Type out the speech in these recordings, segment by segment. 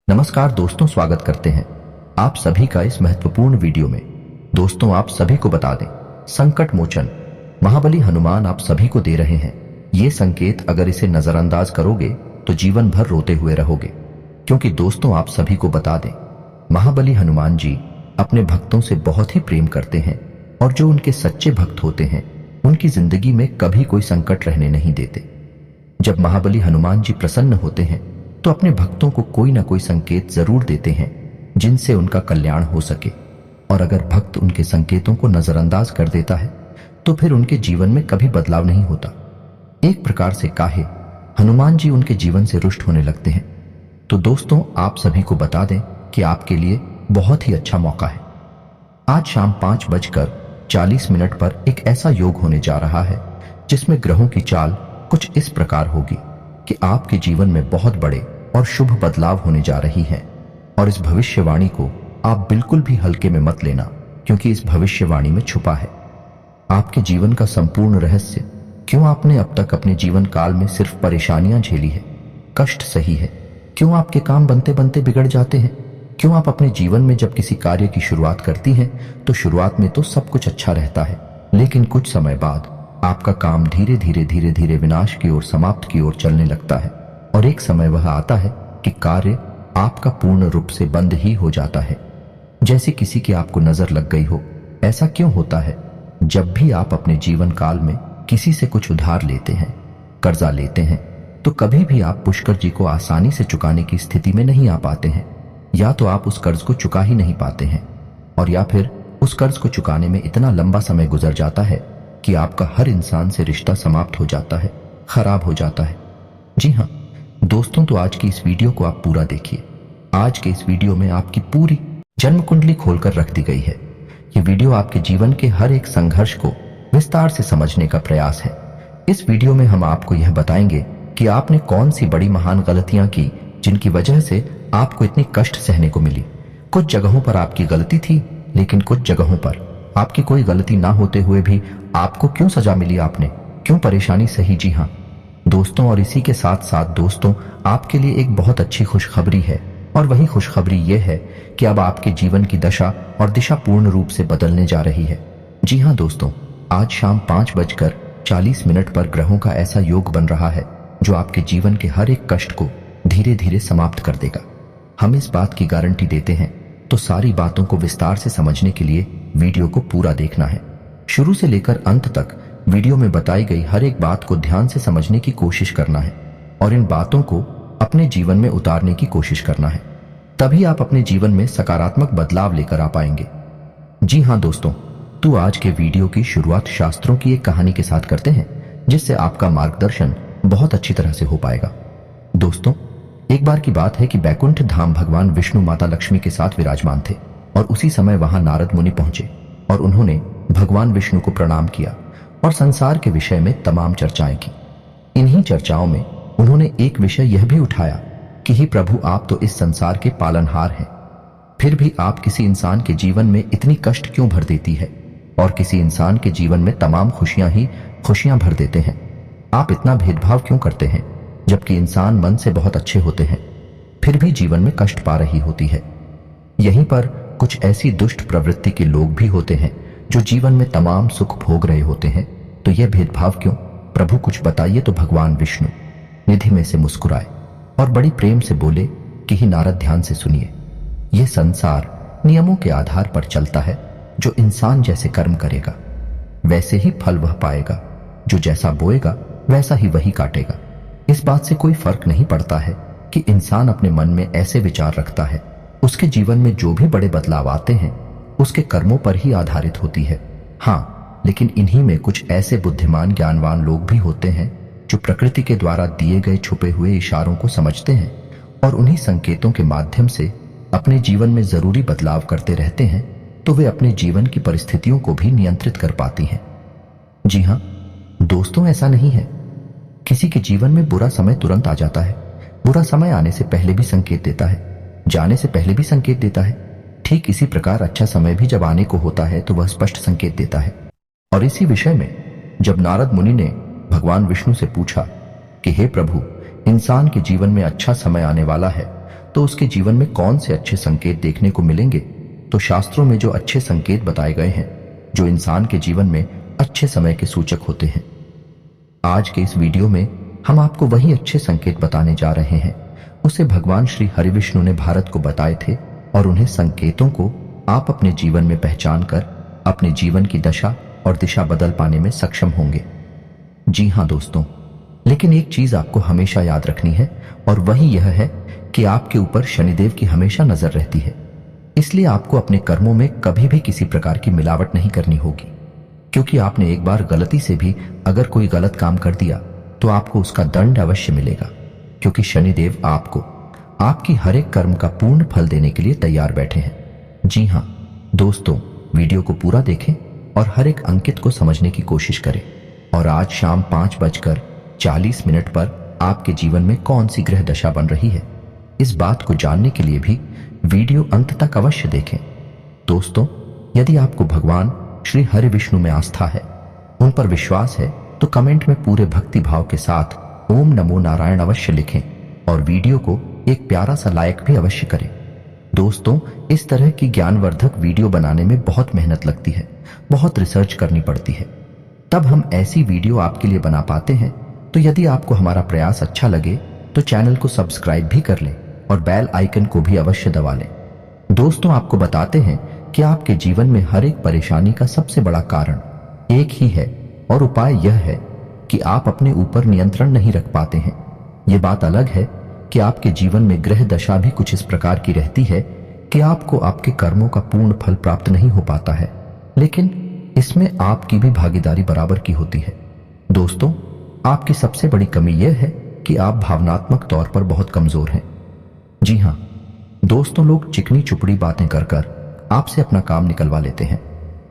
नमस्कार दोस्तों, स्वागत करते हैं आप सभी का इस महत्वपूर्ण वीडियो में। दोस्तों, आप सभी को बता दें, संकट मोचन महाबली हनुमान आप सभी को दे रहे हैं ये संकेत। अगर इसे नजरअंदाज करोगे तो जीवन भर रोते हुए रहोगे। क्योंकि दोस्तों, आप सभी को बता दें, महाबली हनुमान जी अपने भक्तों से बहुत ही प्रेम करते हैं और जो उनके सच्चे भक्त होते हैं उनकी जिंदगी में कभी कोई संकट रहने नहीं देते। जब महाबली हनुमान जी प्रसन्न होते हैं तो अपने भक्तों को कोई ना कोई संकेत जरूर देते हैं जिनसे उनका कल्याण हो सके। और अगर भक्त उनके संकेतों को नजरअंदाज कर देता है तो फिर उनके जीवन में कभी बदलाव नहीं होता। एक प्रकार से काहे हनुमान जी उनके जीवन से रुष्ट होने लगते हैं। तो दोस्तों, आप सभी को बता दें कि आपके लिए बहुत ही अच्छा मौका है। आज शाम 5:40 पर एक ऐसा योग होने जा रहा है जिसमें ग्रहों की चाल कुछ इस प्रकार होगी कि आपके जीवन में बहुत बड़े और शुभ बदलाव होने जा रही हैं। और इस भविष्यवाणी को आप बिल्कुल भी हल्के में मत लेना, क्योंकि इस भविष्यवाणी में छुपा है आपके जीवन का संपूर्ण रहस्य। क्यों आपने अब तक अपने जीवन काल में सिर्फ परेशानियां झेली है, कष्ट सही है? क्यों आपके काम बनते बनते बिगड़ जाते हैं? क्यों आप अपने जीवन में जब किसी कार्य की शुरुआत करती हैं तो शुरुआत में तो सब कुछ अच्छा रहता है, लेकिन कुछ समय बाद आपका काम धीरे धीरे विनाश की ओर, समाप्त की ओर चलने लगता है। और एक समय वह आता है कि कार्य आपका पूर्ण रूप से बंद ही हो जाता है, जैसे किसी की आपको नजर लग गई हो। ऐसा क्यों होता है? जब भी आप अपने जीवन काल में किसी से कुछ उधार लेते हैं, कर्जा लेते हैं, तो कभी भी आप पुष्कर जी को आसानी से चुकाने की स्थिति में नहीं आ पाते हैं। या तो आप उस कर्ज को चुका ही नहीं पाते हैं, और या फिर उस कर्ज को चुकाने में इतना लंबा समय गुजर जाता है कि आपका हर इंसान से रिश्ता समाप्त हो जाता है, खराब हो जाता है। जी हाँ दोस्तों, तो आज की इस वीडियो को आप पूरा देखिए। आज के इस वीडियो में आपकी पूरी जन्म कुंडली खोलकर रख दी गई है। ये वीडियो आपके जीवन के हर एक संघर्ष को विस्तार से समझने का प्रयास है। इस वीडियो में हम आपको यह बताएंगे कि आपने कौन सी बड़ी महान गलतियां की जिनकी वजह से आपको इतनी कष्ट सहने को मिली। कुछ जगहों पर आपकी गलती थी, लेकिन कुछ जगहों पर आपकी कोई गलती ना होते हुए भी आपको क्यों सजा मिली, आपने क्यों परेशानी सही। जी हाँ दोस्तों, और इसी के साथ साथ दोस्तों, आपके लिए एक बहुत अच्छी खुशखबरी है। और वही खुशखबरी ये है कि अब आपके जीवन की दशा और दिशा पूर्ण रूप से बदलने जा रही है। जी हाँ दोस्तों, आज शाम 5:40 पर ग्रहों का ऐसा योग बन रहा है जो आपके जीवन के हर एक कष्ट को धीरे धीरे समाप्त कर देगा। हम इस बात की गारंटी देते हैं, तो सारी बातों को विस्तार से समझने के लिए वीडियो को पूरा देखना है। शुरू से लेकर अंत तक वीडियो में बताई गई हर एक बात को ध्यान से समझने की कोशिश करना है और इन बातों को अपने जीवन में उतारने की कोशिश करना है। तभी आप अपने जीवन में सकारात्मक बदलाव लेकर आ पाएंगे। जी हाँ दोस्तों, तो आज के वीडियो की शुरुआत शास्त्रों की एक कहानी के साथ करते हैं, जिससे आपका मार्गदर्शन बहुत अच्छी तरह से हो पाएगा। दोस्तों, एक बार की बात है कि बैकुंठ धाम भगवान विष्णु माता लक्ष्मी के साथ विराजमान थे और उसी समय वहां नारद मुनि पहुंचे और उन्होंने भगवान विष्णु को प्रणाम किया और संसार के विषय में तमाम चर्चाएं की। इन्हीं चर्चाओं में उन्होंने एक विषय यह भी उठाया कि हे प्रभु, आप तो इस संसार के पालनहार हैं, फिर भी आप किसी इंसान के जीवन में इतनी कष्ट क्यों भर देती है और किसी इंसान के जीवन में तमाम खुशियां ही खुशियां भर देते हैं। आप इतना भेदभाव क्यों करते हैं, जबकि इंसान मन से बहुत अच्छे होते हैं फिर भी जीवन में कष्ट पा रही होती है। यहीं पर कुछ ऐसी दुष्ट प्रवृत्ति के लोग भी होते हैं जो जीवन में तमाम सुख भोग रहे होते हैं। तो यह भेदभाव क्यों, प्रभु कुछ बताइए। तो भगवान विष्णु निधि में से मुस्कुराए और बड़ी प्रेम से बोले कि हे नारद, ध्यान से सुनिए। यह संसार नियमों के आधार पर चलता है। जो इंसान जैसे कर्म करेगा वैसे ही फल वह पाएगा, जो जैसा बोएगा वैसा ही वही काटेगा। इस बात से कोई फर्क नहीं पड़ता है कि इंसान अपने मन में ऐसे विचार रखता है, उसके जीवन में जो भी बड़े बदलाव आते हैं उसके कर्मों पर ही आधारित होती है। हाँ, लेकिन इन्हीं में कुछ ऐसे बुद्धिमान ज्ञानवान लोग भी होते हैं जो प्रकृति के द्वारा दिए गए छुपे हुए इशारों को समझते हैं और उन्हीं संकेतों के माध्यम से अपने जीवन में जरूरी बदलाव करते रहते हैं, तो वे अपने जीवन की परिस्थितियों को भी नियंत्रित कर पाती हैं। जी हाँ दोस्तों, ऐसा नहीं है किसी के जीवन में बुरा समय तुरंत आ जाता है। बुरा समय आने से पहले भी संकेत देता है, जाने से पहले भी संकेत देता है। ठीक इसी प्रकार अच्छा समय भी जब आने को होता है तो वह स्पष्ट संकेत देता है। और इसी विषय में जब नारद मुनि ने भगवान विष्णु से पूछा कि हे प्रभु, इंसान के जीवन में अच्छा समय आने वाला है, तो उसके जीवन में कौन से अच्छे संकेत देखने को मिलेंगे? तो शास्त्रों में जो अच्छे संकेत बताए गए हैं, जो इंसान के जीवन में अच्छे समय के सूचक होते हैं, आज के इस वीडियो में हम आपको वही अच्छे संकेत बताने जा रहे हैं। उसे भगवान श्री हरिविष्णु ने भारत को बताए थे और उन्हें संकेतों को आप अपने जीवन में पहचान कर अपने जीवन की दशा और दिशा बदल पाने में सक्षम होंगे। जी हाँ दोस्तों, लेकिन एक चीज आपको हमेशा याद रखनी है और वही यह है कि आपके ऊपर शनिदेव की हमेशा नजर रहती है। इसलिए आपको अपने कर्मों में कभी भी किसी प्रकार की मिलावट नहीं करनी होगी, क्योंकि आपने एक बार गलती से भी अगर कोई गलत काम कर दिया तो आपको उसका दंड अवश्य मिलेगा, क्योंकि शनिदेव आपको आपकी हर एक कर्म का पूर्ण फल देने के लिए तैयार बैठे हैं। जी हाँ दोस्तों, वीडियो को पूरा देखें और हर एक अंकित को समझने की कोशिश करें। और आज शाम 5:40 पर आपके जीवन में कौन सी ग्रह दशा बन रही है, इस बात को जानने के लिए भी वीडियो अंत तक अवश्य देखें। दोस्तों, यदि आपको भगवान श्री हरि विष्णु में आस्था है, उन पर विश्वास है, तो कमेंट में पूरे भक्ति भाव के साथ ओम नमो नारायण अवश्य लिखें और वीडियो को एक प्यारा सा लाइक भी अवश्य करें। दोस्तों, इस तरह की ज्ञानवर्धक वीडियो बनाने में बहुत मेहनत लगती है, बहुत रिसर्च करनी पड़ती है, तब हम ऐसी वीडियो आपके लिए बना पाते हैं। तो यदि आपको हमारा प्रयास अच्छा लगे तो चैनल को सब्सक्राइब भी कर लें और बेल आइकन को भी अवश्य दबा लें। दोस्तों, आपको बताते हैं कि आपके जीवन में हर एक परेशानी का सबसे बड़ा कारण एक ही है और उपाय यह है कि आप अपने ऊपर नियंत्रण नहीं रख पाते हैं। ये बात अलग है कि आपके जीवन में ग्रह दशा भी कुछ इस प्रकार की रहती है कि आपको आपके कर्मों का पूर्ण फल प्राप्त नहीं हो पाता है, लेकिन इसमें आपकी भी भागीदारी बराबर की होती है। दोस्तों, आपकी सबसे बड़ी कमी यह है कि आप भावनात्मक तौर पर बहुत कमजोर हैं। जी हाँ दोस्तों, लोग चिकनी चुपड़ी बातें कर कर आपसे अपना काम निकलवा लेते हैं,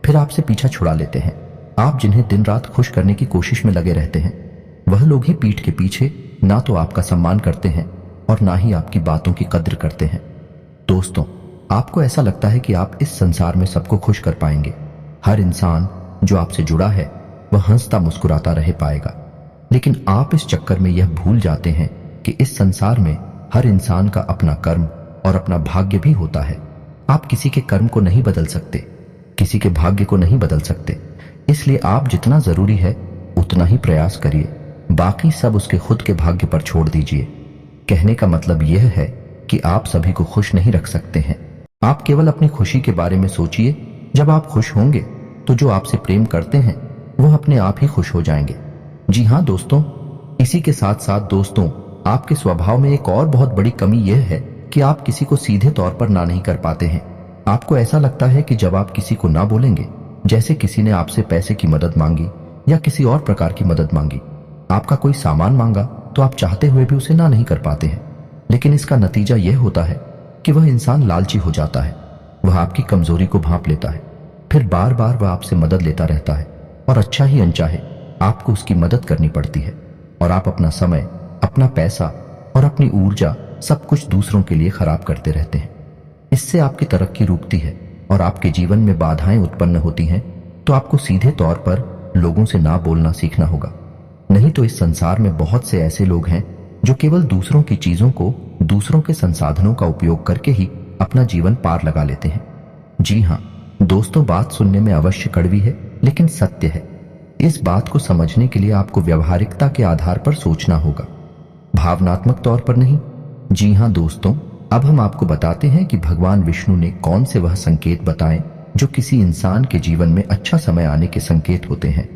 फिर आपसे पीछा छुड़ा लेते हैं। आप जिन्हें दिन रात खुश करने की कोशिश में लगे रहते हैं, वह लोग ही पीठ के पीछे ना तो आपका सम्मान करते हैं और ना ही आपकी बातों की कद्र करते हैं। दोस्तों, आपको ऐसा लगता है कि आप इस संसार में सबको खुश कर पाएंगे, हर इंसान जो आपसे जुड़ा है वह हंसता मुस्कुराता रह पाएगा, लेकिन आप इस चक्कर में यह भूल जाते हैं कि इस संसार में हर इंसान का अपना कर्म और अपना भाग्य भी होता है। आप किसी के कर्म को नहीं बदल सकते, किसी के भाग्य को नहीं बदल सकते, इसलिए आप जितना जरूरी है उतना ही प्रयास करिए, बाकी सब उसके खुद के भाग्य पर छोड़ दीजिए। कहने का मतलब यह है कि आप सभी को खुश नहीं रख सकते हैं। आप केवल अपनी खुशी के बारे में सोचिए। जब आप खुश होंगे तो जो आपसे प्रेम करते हैं वह अपने आप ही खुश हो जाएंगे। जी हाँ दोस्तों, इसी के साथ साथ दोस्तों, आपके स्वभाव में एक और बहुत बड़ी कमी यह है कि आप किसी को सीधे तौर पर ना नहीं कर पाते हैं। आपको ऐसा लगता है कि जब आप किसी को ना बोलेंगे, जैसे किसी ने आपसे पैसे की मदद मांगी या किसी और प्रकार की मदद मांगी, आपका कोई सामान मांगा, तो आप चाहते हुए भी उसे ना नहीं कर पाते हैं। लेकिन इसका नतीजा यह होता है कि वह इंसान लालची हो जाता है, वह आपकी कमजोरी को भांप लेता है, फिर बार बार वह आपसे मदद लेता रहता है और अच्छा ही अनचाहे आपको उसकी मदद करनी पड़ती है और आप अपना समय, अपना पैसा और अपनी ऊर्जा सब कुछ दूसरों के लिए खराब करते रहते हैं। इससे आपकी तरक्की रुकती है और आपके जीवन में बाधाएं उत्पन्न होती हैं। तो आपको सीधे तौर पर लोगों से ना बोलना सीखना होगा, नहीं तो इस संसार में बहुत से ऐसे लोग हैं जो केवल दूसरों की चीजों को, दूसरों के संसाधनों का उपयोग करके ही अपना जीवन पार लगा लेते हैं। जी हाँ दोस्तों, बात सुनने में अवश्य कड़वी है, लेकिन सत्य है। इस बात को समझने के लिए आपको व्यवहारिकता के आधार पर सोचना होगा, भावनात्मक तौर पर नहीं। जी हाँ दोस्तों, अब हम आपको बताते हैं कि भगवान विष्णु ने कौन से वह संकेत बताए जो किसी इंसान के जीवन में अच्छा समय आने के संकेत होते हैं।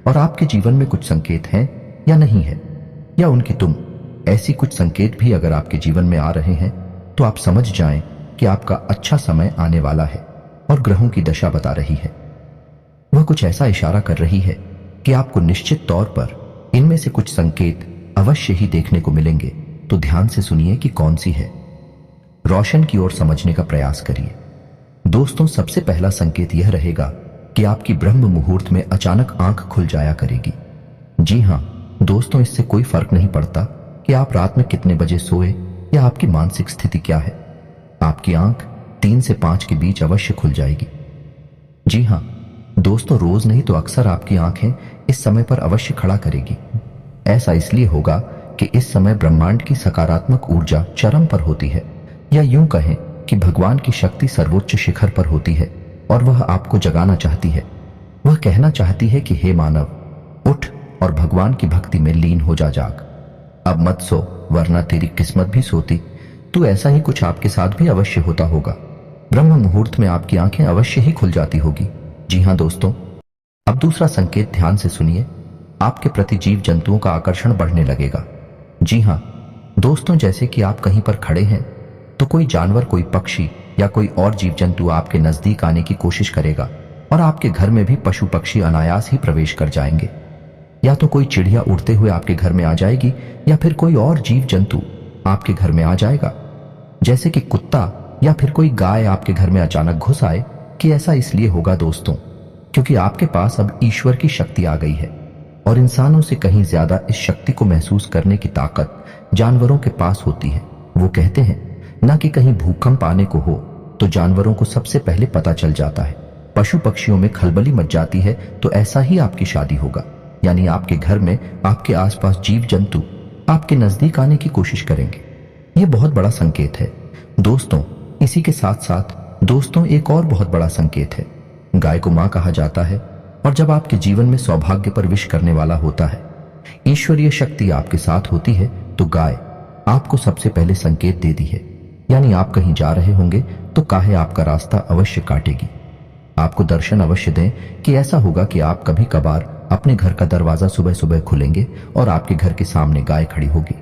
और आपके जीवन में कुछ संकेत हैं या नहीं है, या उनकी तुम ऐसी कुछ संकेत भी अगर आपके जीवन में आ रहे हैं, तो आप समझ जाएं कि आपका अच्छा समय आने वाला है और ग्रहों की दशा बता रही है। वह कुछ ऐसा इशारा कर रही है कि आपको निश्चित तौर पर इनमें से कुछ संकेत अवश्य ही देखने को मिलेंगे। तो ध्यान से सुनिए कि कौन सी है, रोशन की ओर समझने का प्रयास करिए। दोस्तों, सबसे पहला संकेत यह रहेगा कि आपकी ब्रह्म मुहूर्त में अचानक आंख खुल जाया करेगी। जी हाँ दोस्तों, इससे कोई फर्क नहीं पड़ता कि आप रात में कितने बजे सोए या आपकी मानसिक स्थिति क्या है, आपकी आंख 3 से 5 के बीच अवश्य खुल जाएगी। जी हाँ दोस्तों, रोज नहीं तो अक्सर आपकी आंखें इस समय पर अवश्य खड़ा करेगी। ऐसा इसलिए होगा कि इस समय ब्रह्मांड की सकारात्मक ऊर्जा चरम पर होती है, या यूं कहें कि भगवान की शक्ति सर्वोच्च शिखर पर होती है और वह आपको जगाना चाहती है। वह कहना चाहती है कि हे मानव, उठ और भगवान की भक्ति में लीन हो जा। जाग, अब मत सो, वरना तेरी किस्मत भी सोती। तो ऐसा ही कुछ आपके साथ भी अवश्य होता होगा। ब्रह्म मुहूर्त में आपकी आंखें अवश्य ही खुल जाती होगी। जी हाँ दोस्तों, अब दूसरा संकेत ध्यान से सुनिए। आपके प्रति जीव जंतुओं का आकर्षण बढ़ने लगेगा। जी हाँ दोस्तों, जैसे कि आप कहीं पर खड़े हैं तो कोई जानवर, कोई पक्षी या कोई और जीव जंतु आपके नजदीक आने की कोशिश करेगा और आपके घर में भी पशु पक्षी अनायास ही प्रवेश कर जाएंगे। या तो कोई चिड़िया उड़ते हुए आपके घर में आ जाएगी या फिर कोई और जीव जंतु आपके घर में आ जाएगा, जैसे कि कुत्ता या फिर कोई गाय आपके घर में अचानक घुस आए। कि ऐसा इसलिए होगा दोस्तों, क्योंकि आपके पास अब ईश्वर की शक्ति आ गई है और इंसानों से कहीं ज्यादा इस शक्ति को महसूस करने की ताकत जानवरों के पास होती है। वो कहते हैं ना कि कहीं भूकंप आने को हो तो जानवरों को सबसे पहले पता चल जाता है। पशु पक्षियों में खलबली मच जाती है तो ऐसा ही आपकी शादी होगा, यानी आपके घर में आपके आसपास जीव जंतु आपके नजदीक आने की कोशिश करेंगे। ये बहुत बड़ा संकेत है दोस्तों। इसी के साथ साथ दोस्तों एक और बहुत बड़ा संकेत है। गाय को मां कहा जाता है और जब आपके जीवन में सौभाग्य पर विश करने वाला होता है, ईश्वरीय शक्ति आपके साथ होती है, तो गाय आपको सबसे पहले संकेत देती है। यानी आप कहीं जा रहे होंगे तो गाय आपका रास्ता अवश्य काटेगी, आपको दर्शन अवश्य दें। कि ऐसा होगा कि आप कभी कभार अपने घर का दरवाजा सुबह सुबह खुलेंगे और आपके घर के सामने गाय खड़ी होगी।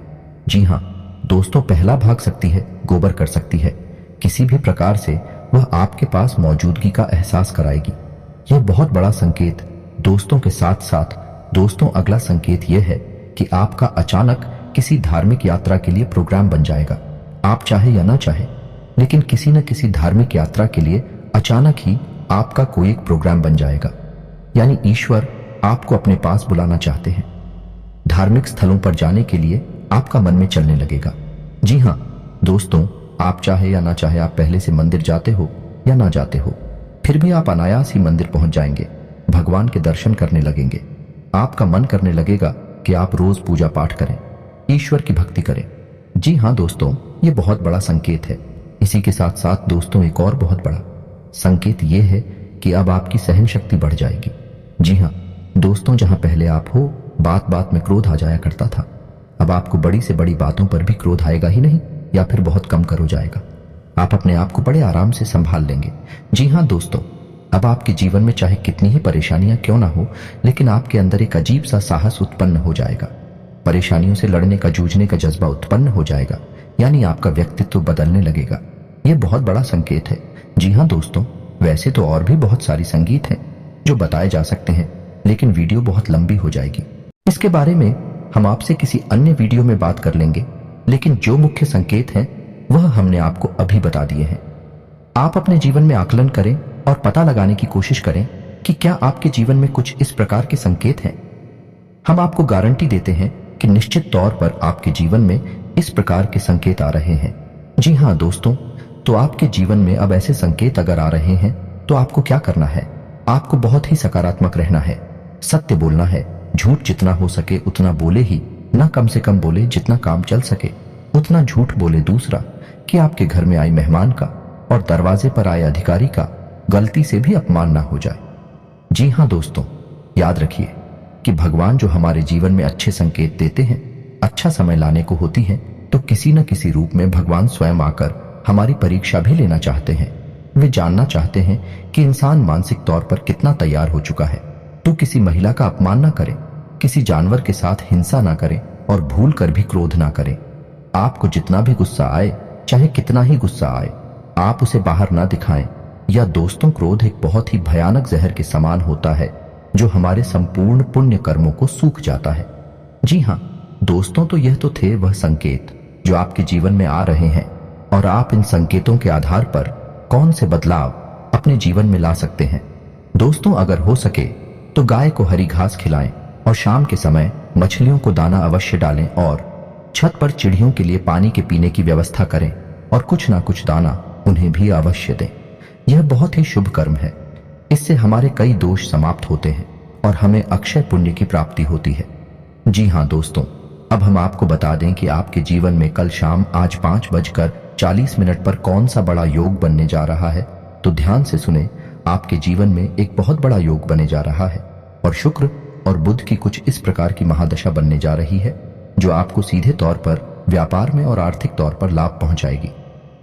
जी हाँ दोस्तों, पहला भाग सकती है, गोबर कर सकती है, किसी भी प्रकार से वह आपके पास मौजूदगी का एहसास कराएगी। यह बहुत बड़ा संकेत दोस्तों के साथ साथ दोस्तों अगला संकेत यह है कि आपका अचानक किसी धार्मिक यात्रा के लिए प्रोग्राम बन जाएगा। आप चाहे या ना चाहे, लेकिन किसी न किसी धार्मिक यात्रा के लिए अचानक ही आपका कोई एक प्रोग्राम बन जाएगा। यानी ईश्वर आपको अपने पास बुलाना चाहते हैं। धार्मिक स्थलों पर जाने के लिए आपका मन में चलने लगेगा। जी हाँ दोस्तों, आप चाहे या ना चाहे, आप पहले से मंदिर जाते हो या ना जाते हो, फिर भी आप अनायास ही मंदिर पहुंच जाएंगे, भगवान के दर्शन करने लगेंगे। आपका मन करने लगेगा कि आप रोज पूजा पाठ करें, ईश्वर की भक्ति करें। जी हाँ दोस्तों, ये बहुत बड़ा संकेत है। इसी के साथ साथ दोस्तों एक और बहुत बड़ा संकेत ये है कि अब आपकी सहन शक्ति बढ़ जाएगी। जी हाँ दोस्तों, जहां पहले आप हो बात बात में क्रोध आ जाया करता था, अब आपको बड़ी से बड़ी बातों पर भी क्रोध आएगा ही नहीं, या फिर बहुत कम कर हो जाएगा। आप अपने आप को बड़े आराम से संभाल लेंगे। जी हाँ दोस्तों, अब आपके जीवन में चाहे कितनी ही परेशानियां क्यों ना हो, लेकिन आपके अंदर एक अजीब सा साहस उत्पन्न हो जाएगा। परेशानियों से लड़ने का, जूझने का जज्बा उत्पन्न हो जाएगा, यानी आपका व्यक्तित्व बदलने लगेगा। यह बहुत बड़ा संकेत है। जी हाँ दोस्तों, वैसे तो और भी बहुत सारी संगीत हैं जो बताए जा सकते हैं, लेकिन वीडियो बहुत लंबी हो जाएगी। इसके बारे में हम आपसे किसी अन्य वीडियो में बात कर लेंगे, लेकिन जो मुख्य संकेत हैं वह हमने आपको अभी बता दिए हैं। आप अपने जीवन में आकलन करें और पता लगाने की कोशिश करें कि क्या आपके जीवन में कुछ इस प्रकार के संकेत हैं। हम आपको गारंटी देते हैं कि निश्चित तौर पर आपके जीवन में इस प्रकार के संकेत आ रहे हैं। जी हाँ दोस्तों, तो आपके जीवन में अब ऐसे संकेत अगर आ रहे हैं तो आपको क्या करना है? आपको बहुत ही सकारात्मक रहना है, सत्य बोलना है, झूठ जितना हो सके उतना बोले ही, ना कम से कम बोले, जितना काम चल सके उतना झूठ बोले। दूसरा कि आपके घर में आए मेहमान का और दरवाजे पर आए अधिकारी का गलती से भी अपमान ना हो जाए। जी हाँ दोस्तों, याद रखिए कि भगवान जो हमारे जीवन में अच्छे संकेत देते हैं, अच्छा समय लाने को होती है, तो किसी न किसी रूप में भगवान स्वयं आकर हमारी परीक्षा भी लेना चाहते हैं। वे जानना चाहते हैं कि इंसान मानसिक तौर पर कितना तैयार हो चुका है। तो किसी महिला का अपमान ना करें, किसी जानवर के साथ हिंसा ना करें और भूल कर भी क्रोध ना करें। आपको जितना भी गुस्सा आए, चाहे कितना ही गुस्सा आए, आप उसे बाहर ना दिखाएं। या दोस्तों, क्रोध एक बहुत ही भयानक जहर के समान होता है जो हमारे संपूर्ण पुण्य कर्मों को सूख जाता है। जी हाँ दोस्तों, तो यह तो थे वह संकेत जो आपके जीवन में आ रहे हैं, और आप इन संकेतों के आधार पर कौन से बदलाव अपने जीवन में ला सकते हैं। दोस्तों, अगर हो सके तो गाय को हरी घास खिलाएं और शाम के समय मछलियों को दाना अवश्य डालें और छत पर चिड़ियों के लिए पानी के पीने की व्यवस्था करें और कुछ ना कुछ दाना उन्हें भी अवश्य दें। यह बहुत ही शुभ कर्म है। इससे हमारे कई दोष समाप्त होते हैं और हमें अक्षय पुण्य की प्राप्ति होती है। जी हाँ दोस्तों, अब हम आपको बता दें कि आपके जीवन में कल शाम आज 5:46 40 मिनट पर कौन सा बड़ा योग बनने जा रहा है, तो ध्यान से सुने। आपके जीवन में एक बहुत बड़ा योग बने जा रहा है और शुक्र और बुध की कुछ इस प्रकार की महादशा बनने जा रही है जो आपको सीधे तौर पर व्यापार में और आर्थिक तौर पर लाभ पहुंचाएगी।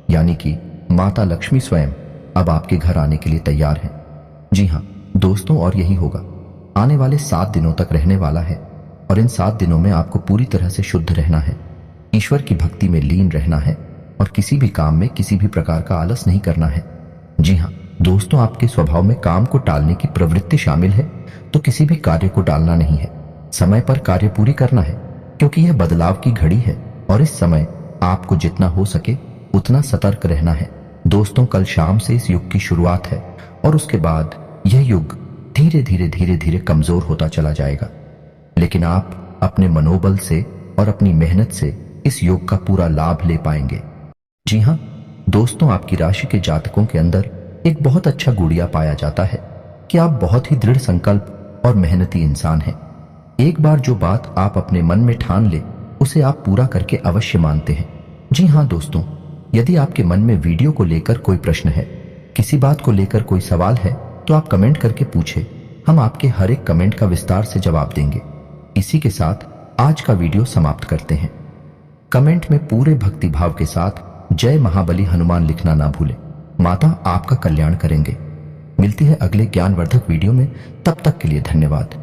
यानी कि माता लक्ष्मी स्वयं अब आपके घर आने के लिए तैयार हैं। जी हाँ दोस्तों, और यही होगा। आने वाले 7 दिनों तक रहने वाला है और इन 7 दिनों में आपको पूरी तरह से शुद्ध रहना है, ईश्वर की भक्ति में लीन रहना है और किसी भी काम में किसी भी प्रकार का आलस नहीं करना है। जी हाँ दोस्तों, आपके स्वभाव में काम को टालने की प्रवृत्ति शामिल है, तो किसी भी कार्य को टालना नहीं है, समय पर कार्य पूरी करना है, क्योंकि यह बदलाव की घड़ी है और इस समय आपको जितना हो सके उतना सतर्क रहना है। दोस्तों, कल शाम से इस युग की शुरुआत है और उसके बाद यह युग धीरे धीरे कमजोर होता चला जाएगा, लेकिन आप अपने मनोबल से और अपनी मेहनत से इस योग का पूरा लाभ ले पाएंगे। जी हाँ दोस्तों, आपकी राशि के जातकों के अंदर एक बहुत अच्छा गुड़िया पाया जाता है कि आप बहुत ही दृढ़ संकल्प और मेहनती इंसान हैं। एक बार जो बात आप अपने मन में ठान ले उसे आप पूरा करके अवश्य मानते हैं। जी हाँ दोस्तों, यदि आपके मन में वीडियो को लेकर कोई प्रश्न है, किसी बात को लेकर कोई सवाल है, तो आप कमेंट करके पूछे, हम आपके हर एक कमेंट का विस्तार से जवाब देंगे। इसी के साथ आज का वीडियो समाप्त करते हैं। कमेंट में पूरे भक्ति भाव के साथ जय महाबली हनुमान लिखना ना भूलें। माता आपका कल्याण करेंगे। मिलती है अगले ज्ञानवर्धक वीडियो में, तब तक के लिए धन्यवाद।